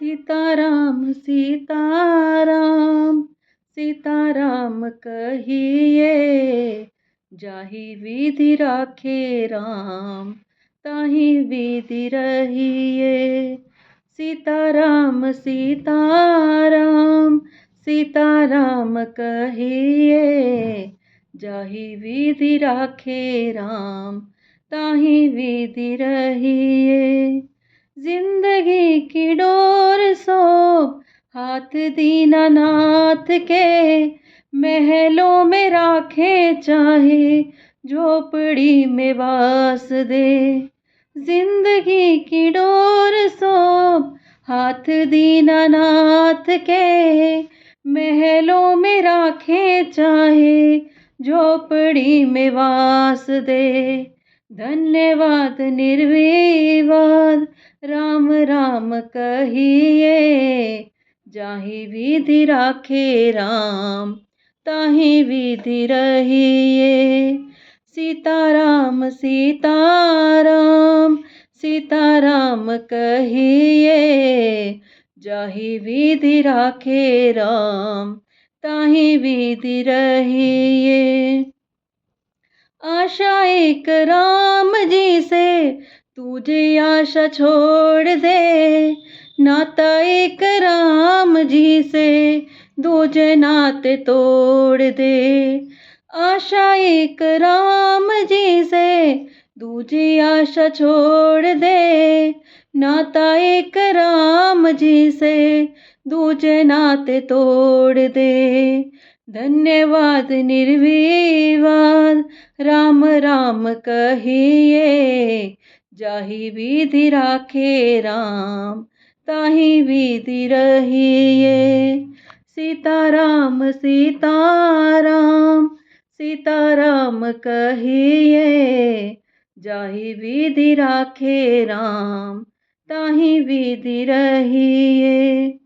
सीताराम सीताराम सीताराम कहिए, जाहि विधि राखे राम ताहि विधि रहिए। सीताराम सीताराम सीताराम कहिए, जाहि विधि राखे राम ताहि विधि रहिए। जिंदगी की डोर सौंप हाथ दीनानाथ के, महलों में राखे चाहे झोपड़ी में वास दे। जिंदगी की डोर सौंप हाथ दीनानाथ के, महलों में राखे चाहे झोपड़ी में वास दे। धन्यवाद निर्विवाद राम राम कहिए, जाहि विधि राखे राम ताहि विधि रहिए। सीताराम सीताराम सीताराम कहिए, जाहि विधि राखे राम ताहि विधि रहिए। आशा एक राम जी से तुझे आशा छोड़ दे, नाता एक राम जी से दूजे नाते तोड़ दे। आशा एक राम जी से दूजी आशा छोड़ दे, नाता एक राम जी से दूजे नाते तोड़ दे। धन्यवाद निर्विवाद राम राम कहिए, जाहि विधि राखे राम ताहि विधि रहिए। सीताराम सीताराम सीताराम कहिए, जाहि विधि राखे राम ताहि विधि रहिए।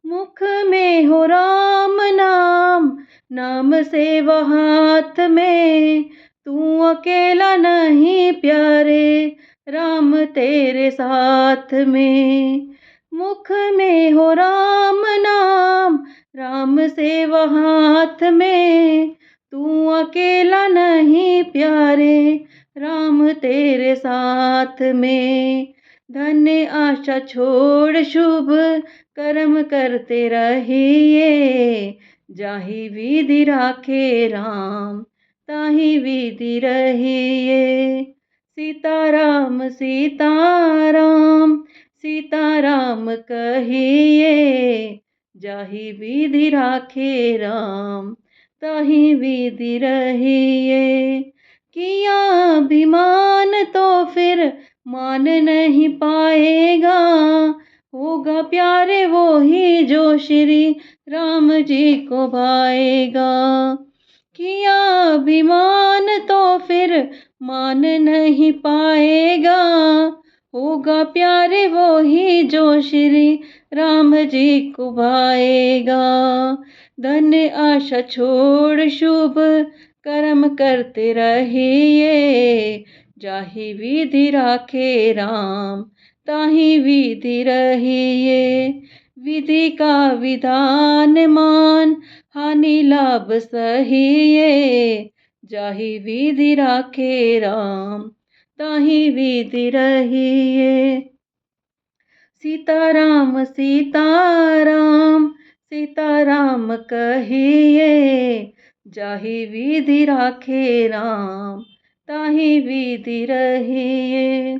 मुख में हो राम नाम, नाम से वह हाथ में, तू अकेला नहीं प्यारे राम तेरे साथ में। मुख में हो राम नाम, राम से वह हाथ में, तू अकेला नहीं प्यारे राम तेरे साथ में। धन्य आशा छोड़ शुभ कर्म करते रहिए, जाहि विधि राखे राम ताहि विधि रहिए। सीताराम सीताराम सीताराम कहिए, जाहि विधि राखे राम ताहि विधि रहिए। किया अभिमान तो फिर मान नहीं पाएगा, होगा प्यारे वो ही जो श्री राम जी को भाएगा। किया अभिमान तो फिर मान नहीं पाएगा, होगा प्यारे वो ही जो श्री राम जी को भाएगा। धन्य आशा छोड़ शुभ कर्म करते रहिए, जाहि विधि राखे राम ताहि विधि रहिए। विधि का विधान मान हानि लाभ सहिए, जाहि विधि राखे राम ताहि विधि रहिए। सीताराम सीताराम सीताराम कहिए, जाहि विधि राखे राम ताहि विधि रहिए।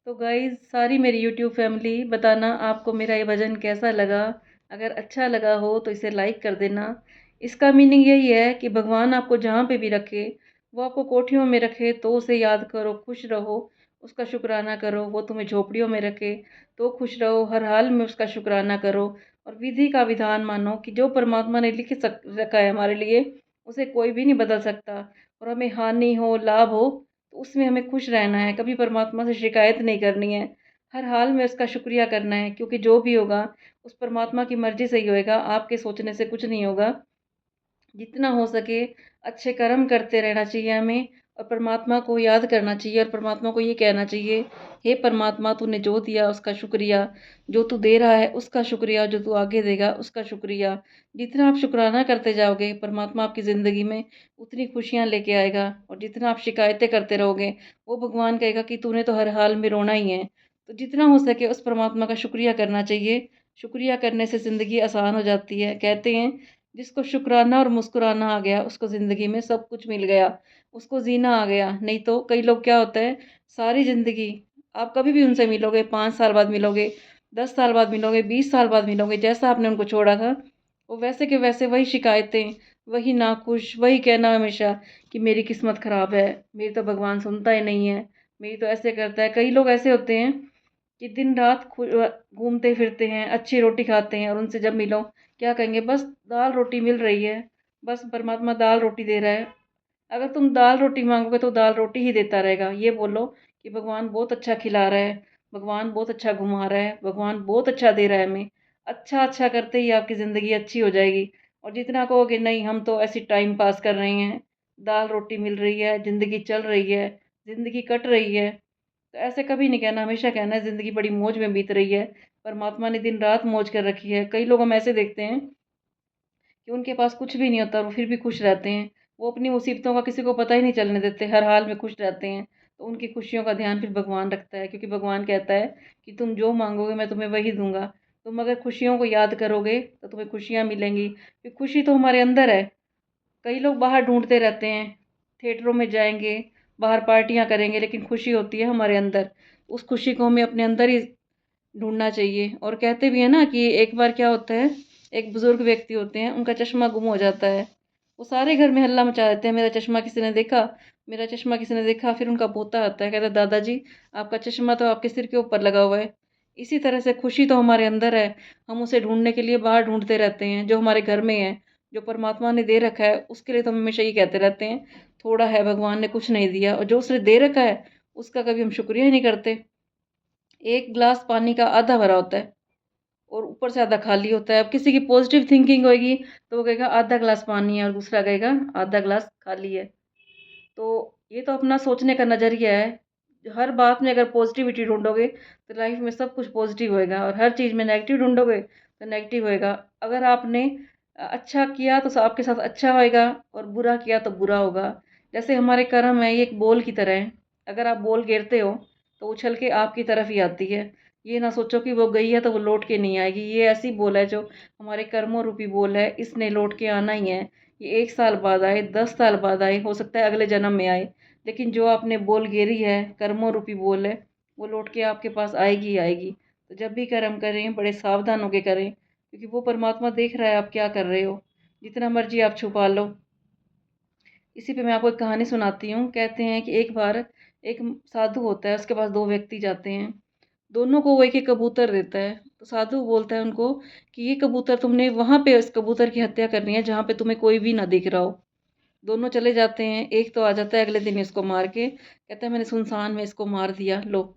तो गाइस, सारी मेरी यूट्यूब फैमिली, बताना आपको मेरा ये भजन कैसा लगा। अगर अच्छा लगा हो तो इसे लाइक कर देना। इसका मीनिंग यही है कि भगवान आपको जहाँ पे भी रखे, वो आपको कोठियों में रखे तो उसे याद करो, खुश रहो, उसका शुक्राना करो। वो तुम्हें झोपड़ियों में रखे तो खुश रहो, हर हाल में उसका शुक्राना करो। और विधि का विधान मानो कि जो परमात्मा ने रखा है हमारे लिए, उसे कोई भी नहीं बदल सकता। और हमें हानि हो लाभ हो तो उसमें हमें खुश रहना है, कभी परमात्मा से शिकायत नहीं करनी है, हर हाल में उसका शुक्रिया करना है। क्योंकि जो भी होगा उस परमात्मा की मर्ज़ी से ही होएगा, आपके सोचने से कुछ नहीं होगा। जितना हो सके अच्छे कर्म करते रहना चाहिए हमें, और परमात्मा को याद करना चाहिए और परमात्मा को ये कहना चाहिए, हे परमात्मा तूने जो दिया उसका शुक्रिया, जो तू दे रहा है उसका शुक्रिया, जो तू आगे देगा उसका शुक्रिया। जितना आप शुक्राना करते जाओगे परमात्मा आपकी ज़िंदगी में उतनी खुशियाँ लेके आएगा, और जितना आप शिकायतें करते रहोगे वो भगवान कहेगा कि तूने तो हर हाल में रोना ही है। तो जितना हो सके उस परमात्मा का शुक्रिया करना चाहिए। शुक्रिया करने से ज़िंदगी आसान हो जाती है। कहते हैं जिसको शुक्राना और मुस्कुराना आ गया उसको ज़िंदगी में सब कुछ मिल गया, उसको जीना आ गया। नहीं तो कई लोग क्या होता है, सारी ज़िंदगी आप कभी भी उनसे मिलोगे, 5 साल बाद मिलोगे, 10 साल बाद मिलोगे, 20 साल बाद मिलोगे, जैसा आपने उनको छोड़ा था वो वैसे के वैसे वही शिकायतें, वही नाखुश, वही कहना हमेशा कि मेरी किस्मत ख़राब है, मेरी तो भगवान सुनता ही नहीं है, मेरी तो ऐसे करता है। कई लोग ऐसे होते हैं कि दिन रात घूमते फिरते हैं, अच्छी रोटी खाते हैं, और उनसे जब मिलो क्या कहेंगे, बस दाल रोटी मिल रही है, बस परमात्मा दाल रोटी दे रहा है। अगर तुम दाल रोटी मांगोगे तो दाल रोटी ही देता रहेगा। ये बोलो कि भगवान बहुत अच्छा खिला रहा है, भगवान बहुत अच्छा घुमा रहा है, भगवान बहुत अच्छा दे रहा है हमें। अच्छा अच्छा करते ही आपकी ज़िंदगी अच्छी हो जाएगी। और जितना कहोगे नहीं हम तो ऐसी टाइम पास कर रहे हैं, दाल रोटी मिल रही है, ज़िंदगी चल रही है, ज़िंदगी कट रही है, तो ऐसे कभी नहीं कहना, हमेशा कहना है ज़िंदगी बड़ी मौज में बीत रही है, परमात्मा ने दिन रात मौज कर रखी है। कई लोग हम ऐसे देखते हैं कि उनके पास कुछ भी नहीं होता और वो फिर भी खुश रहते हैं। वो अपनी मुसीबतों का किसी को पता ही नहीं चलने देते, हर हाल में खुश रहते हैं। तो उनकी खुशियों का ध्यान फिर भगवान रखता है, क्योंकि भगवान कहता है कि तुम जो मांगोगे मैं तुम्हें वही दूंगा। तुम अगर खुशियों को याद करोगे तो तुम्हें खुशियाँ मिलेंगी, क्योंकि खुशी तो हमारे अंदर है। कई लोग बाहर ढूंढते रहते हैं, थिएटरों में जाएंगे, बाहर पार्टियां करेंगे, लेकिन खुशी होती है हमारे अंदर। उस खुशी को हमें अपने अंदर ही ढूंढना चाहिए। और कहते भी हैं ना कि एक बार क्या होता है, एक बुजुर्ग व्यक्ति होते हैं, उनका चश्मा गुम हो जाता है। वो सारे घर में हल्ला मचा देते हैं, मेरा चश्मा किसी ने देखा, मेरा चश्मा किसी ने देखा। फिर उनका पोता आता है, कहता है दादाजी आपका चश्मा तो आपके सिर के ऊपर लगा हुआ है। इसी तरह से खुशी तो हमारे अंदर है, हम उसे ढूंढने के लिए बाहर ढूंढते रहते हैं। जो हमारे घर में है, जो परमात्मा ने दे रखा है, उसके लिए तो हम हमेशा ये कहते रहते हैं थोड़ा है, भगवान ने कुछ नहीं दिया। और जो उसने दे रखा है उसका कभी हम शुक्रिया ही नहीं करते। एक गिलास पानी का आधा भरा होता है और ऊपर से आधा खाली होता है। अब किसी की पॉजिटिव थिंकिंग होगी तो वो कहेगा आधा गिलास पानी है, और दूसरा कहेगा आधा गिलास खाली है। तो ये तो अपना सोचने का नज़रिया है। हर बात में अगर पॉजिटिविटी ढूंढोगे तो लाइफ में सब कुछ पॉजिटिव होएगा, और हर चीज़ में नेगेटिव ढूंढोगे तो नेगेटिव होएगा। अगर आपने अच्छा किया तो आपके साथ अच्छा होएगा, और बुरा किया तो बुरा होगा। जैसे हमारे कर्म है, ये एक बॉल की तरह है। अगर आप बॉल गिरते हो तो उछल के आपकी तरफ ही आती है। ये ना सोचो कि वो गई है तो वो लौट के नहीं आएगी। ये ऐसी बॉल है जो हमारे कर्मों रूपी बॉल है, इसने लौट के आना ही है। ये 1 साल बाद आए, 10 साल बाद आए, हो सकता है अगले जन्म में आए, लेकिन जो आपने बोल गेरी है, कर्मों रूपी बोल है, वो लौट के आपके पास आएगी ही आएगी। तो जब भी कर्म करें बड़े सावधान होकर करें, क्योंकि वो परमात्मा देख रहा है आप क्या कर रहे हो। जितना मर्जी आप छुपा लो। इसी पे मैं आपको एक कहानी सुनाती हूँ। कहते हैं कि एक बार एक साधु होता है, उसके पास दो व्यक्ति जाते हैं। दोनों को वो एक एक कबूतर देता है। तो साधु बोलता है उनको कि ये कबूतर तुमने वहां पे उस कबूतर की हत्या करनी है जहाँ पे तुम्हें कोई भी ना दिख रहा हो। दोनों चले जाते हैं। एक तो आ जाता है अगले दिन इसको मार के, कहता है मैंने सुनसान में इसको मार दिया, लो।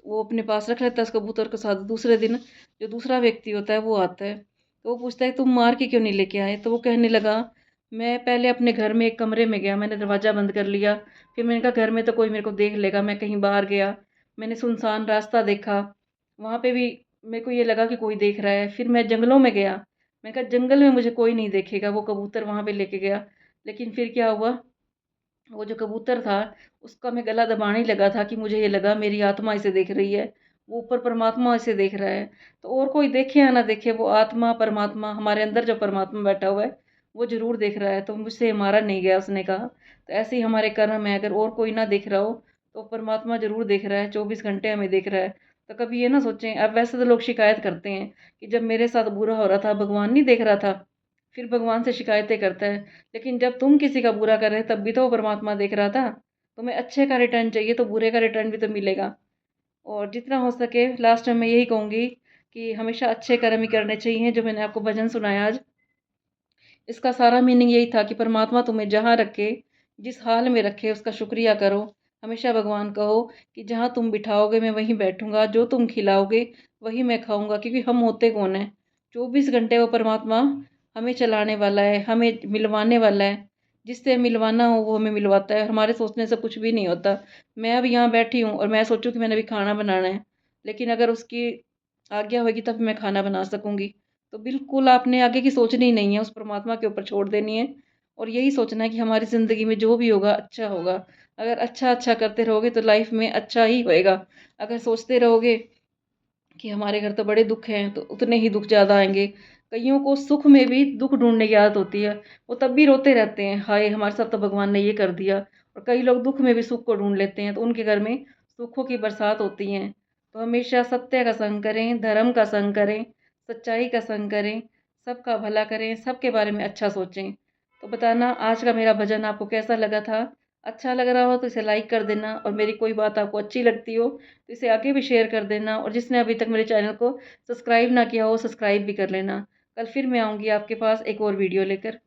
वो अपने पास रख लेता है उस कबूतर के साथ। दूसरे दिन जो दूसरा व्यक्ति होता है वो आता है, तो वो पूछता है तुम मार के क्यों नहीं लेके आए। तो वो कहने लगा मैं पहले अपने घर में एक कमरे में गया, मैंने दरवाज़ा बंद कर लिया। फिर मैंने कहा घर में तो कोई मेरे को देख लेगा, मैं कहीं बाहर गया, मैंने सुनसान रास्ता देखा, वहाँ पे भी मेरे को ये लगा कि कोई देख रहा है। फिर मैं जंगलों में गया, मैंने कहा जंगल में मुझे कोई नहीं देखेगा, वो कबूतर वहाँ पे लेके गया। लेकिन फिर क्या हुआ, वो जो कबूतर था उसका मैं गला दबाने ही लगा था कि मुझे ये लगा मेरी आत्मा इसे देख रही है, वो ऊपर परमात्मा इसे देख रहा है। तो और कोई देखे या ना देखे, वो आत्मा परमात्मा हमारे अंदर जो परमात्मा बैठा हुआ है वो जरूर देख रहा है। तो मुझसे मारा नहीं गया, उसने कहा। तो ऐसे ही हमारे कर्म है, अगर और कोई ना देख रहा हो तो परमात्मा जरूर देख रहा है, 24 घंटे हमें देख रहा है। तो कभी ये ना सोचें। अब वैसे तो लोग शिकायत करते हैं कि जब मेरे साथ बुरा हो रहा था भगवान नहीं देख रहा था, फिर भगवान से शिकायतें करता है। लेकिन जब तुम किसी का बुरा कर रहे तब भी तो वो परमात्मा देख रहा था। तुम्हें अच्छे का रिटर्न चाहिए तो बुरे का रिटर्न भी तो मिलेगा। और जितना हो सके लास्ट में मैं यही कहूँगी कि हमेशा अच्छे कर्म ही करने चाहिए। जो मैंने आपको भजन सुनाया आज, इसका सारा मीनिंग यही था कि परमात्मा तुम्हें जहाँ रखे, जिस हाल में रखे, उसका शुक्रिया करो। हमेशा भगवान कहो कि जहाँ तुम बिठाओगे मैं वहीं बैठूंगा, जो तुम खिलाओगे वही मैं खाऊंगा। क्योंकि हम होते कौन है, 24 घंटे वो परमात्मा हमें चलाने वाला है, हमें मिलवाने वाला है। जिससे मिलवाना हो वो हमें मिलवाता है। हमारे सोचने से कुछ भी नहीं होता। मैं अब यहाँ बैठी हूँ और मैं सोचूँ कि मैंने अभी खाना बनाना है, लेकिन अगर उसकी आज्ञा होगी तब मैं खाना बना सकूँगी। तो बिल्कुल आपने आगे की सोचनी ही नहीं है, उस परमात्मा के ऊपर छोड़ देनी है और यही सोचना है कि हमारी ज़िंदगी में जो भी होगा अच्छा होगा। अगर अच्छा-अच्छा करते रहोगे तो लाइफ़ में अच्छा ही होएगा। अगर सोचते रहोगे कि हमारे घर तो बड़े दुःख हैं, तो उतने ही दुःख ज़्यादा आएँगे। कइयों को सुख में भी दुःख ढूँढने की आदत होती है, वो तब भी रोते रहते हैं, हाय! हमारे साथ तो भगवान ने ये कर दिया। और कई लोग दुःख में भी सुख को ढूँढ लेते हैं, तो उनके घर में सुखों की बरसात होती है। तो हमेशा सत्य का संग करें, धर्म का संग करें, सच्चाई का संग करें, सबका भला करें, सबके बारे में अच्छा सोचें। तो बताना आज का मेरा भजन आपको कैसा लगा था? अच्छा लग रहा हो तो इसे लाइक कर देना और मेरी कोई बात आपको अच्छी लगती हो तो इसे आगे भी शेयर कर देना और जिसने अभी तक मेरे चैनल को सब्सक्राइब ना किया हो सब्सक्राइब भी कर लेना। कल फिर मैं आऊँगी आपके पास एक और वीडियो लेकर।